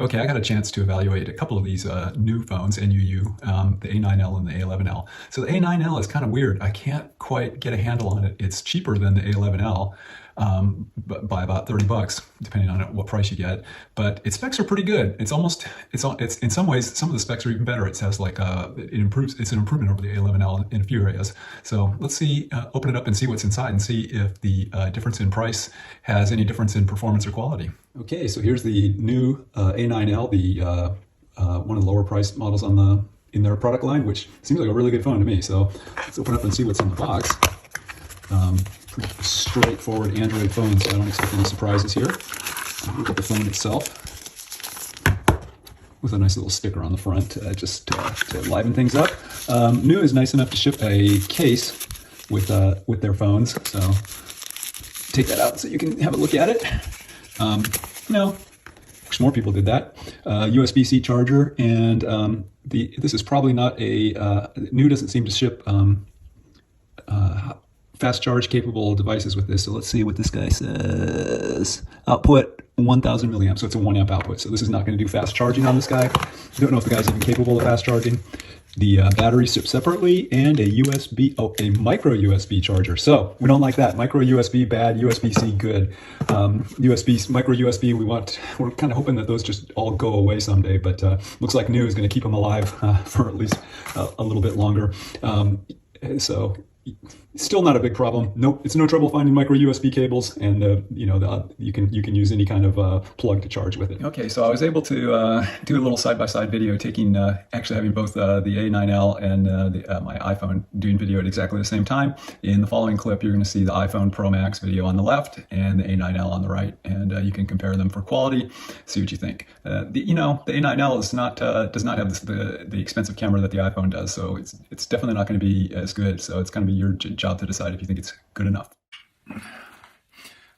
Okay, I got a chance to evaluate a couple of these new phones, NUU, the A9L and the A11L. So the A9L is kind of weird. I can't quite get a handle on it. It's cheaper than the A11L by about 30 bucks, depending on what price you get. But its specs are pretty good. It's in some ways, some of the specs are even better. It has like it's an improvement over the A11L in a few areas. So let's see, open it up and see what's inside and see if the difference in price has any difference in performance or quality. Okay, so here's the new A9L, the one of the lower priced models in their product line, which seems like a really good phone to me. So let's open up and see what's in the box. Pretty straightforward Android phone, so I don't expect any surprises here. Look at the phone itself with a nice little sticker on the front, just to liven things up. NUU is nice enough to ship a case with their phones, so take that out so you can have a look at it. Wish more people did that. USB-C charger, and this is probably not a NUU doesn't seem to ship fast charge capable devices with this. So let's see what this guy says. Output 1000 milliamps, so it's a 1 amp output. So this is not going to do fast charging on this guy. Don't know if the guy's even capable of fast charging. The battery shipped separately, and a micro USB charger. So we don't like that. Micro USB bad, USB-C good. Micro USB, we're kind of hoping that those just all go away someday, but looks like NUU is going to keep them alive for at least a little bit longer. So still not a big problem. Nope, it's no trouble finding micro USB cables, and you can use any kind of plug to charge with it. Okay, so I was able to do a little side-by-side video, actually having both the A9L and my iPhone doing video at exactly the same time. In the following clip, you're going to see the iPhone Pro Max video on the left and the A9L on the right, and you can compare them for quality, see what you think. The A9L does not have the expensive camera that the iPhone does, so it's definitely not going to be as good. So it's going to be your job to decide if you think it's good enough.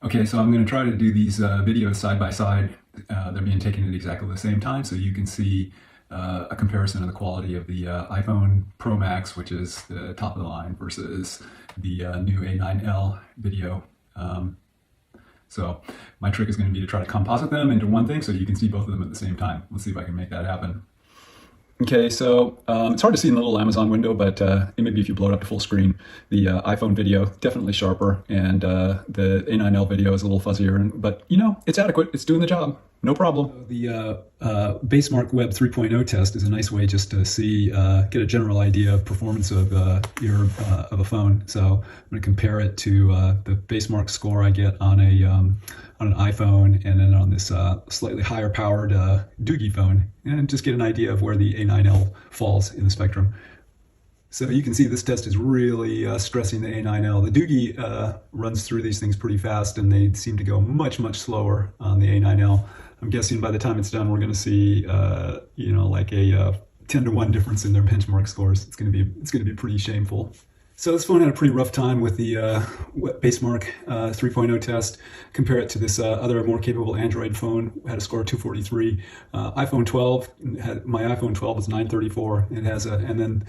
Okay, so I'm going to try to do these videos side by side. They're being taken at exactly the same time, so you can see a comparison of the quality of the iPhone Pro Max, which is the top of the line, versus the new A9L video. So my trick is going to be to try to composite them into one thing so you can see both of them at the same time. Let's see if I can make that happen. Okay, so it's hard to see in the little Amazon window, but maybe if you blow it up to full screen, the iPhone video definitely sharper, and the A9L video is a little fuzzier, but it's adequate. It's doing the job. No problem. The Basemark Web 3.0 test is a nice way just to see, get a general idea of performance of a phone. So I'm going to compare it to the Basemark score I get on an iPhone, and then on this slightly higher powered Doogie phone, and just get an idea of where the A9L falls in the spectrum. So you can see this test is really stressing the A9L. The Doogie runs through these things pretty fast, and they seem to go much, much slower on the A9L. I'm guessing by the time it's done, we're going to see, like a 10-to-1 difference in their benchmark scores. It's going to be pretty shameful. So this phone had a pretty rough time with the Basemark 3.0 test. Compare it to this other more capable Android phone, had a score of 243. iPhone 12, my iPhone 12 was 934. It has and then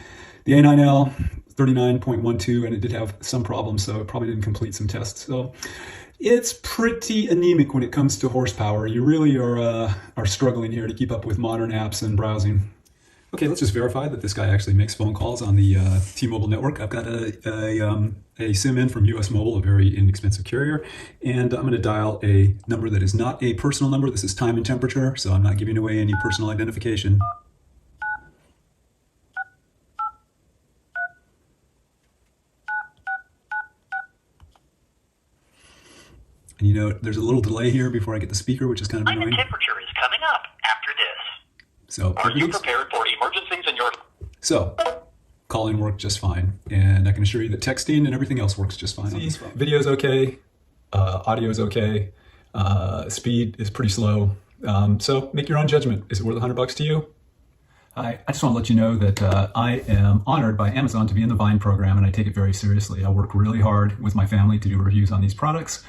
the A9L 39.12, and it did have some problems, so it probably didn't complete some tests. So it's pretty anemic when it comes to horsepower. You really are struggling here to keep up with modern apps and browsing. Okay, let's just verify that this guy actually makes phone calls on the T-Mobile network. I've got a SIM in from US Mobile, a very inexpensive carrier, and I'm going to dial a number that is not a personal number. This is time and temperature, so I'm not giving away any personal identification. And there's a little delay here before I get the speaker, which is kind of annoying. Time and temperature is coming up after this. So, are you prepared for emergencies in your... So, calling worked just fine, and I can assure you that texting and everything else works just fine on this phone. Video's okay, audio's okay, speed is pretty slow, so make your own judgment. Is it worth $100 to you? Hi, I just want to let you know that I am honored by Amazon to be in the Vine program, and I take it very seriously. I work really hard with my family to do reviews on these products.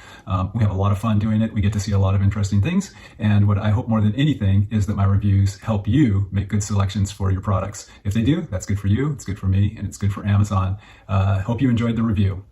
We have a lot of fun doing it. We get to see a lot of interesting things. And what I hope more than anything is that my reviews help you make good selections for your products. If they do, that's good for you, it's good for me, and it's good for Amazon. Hope you enjoyed the review.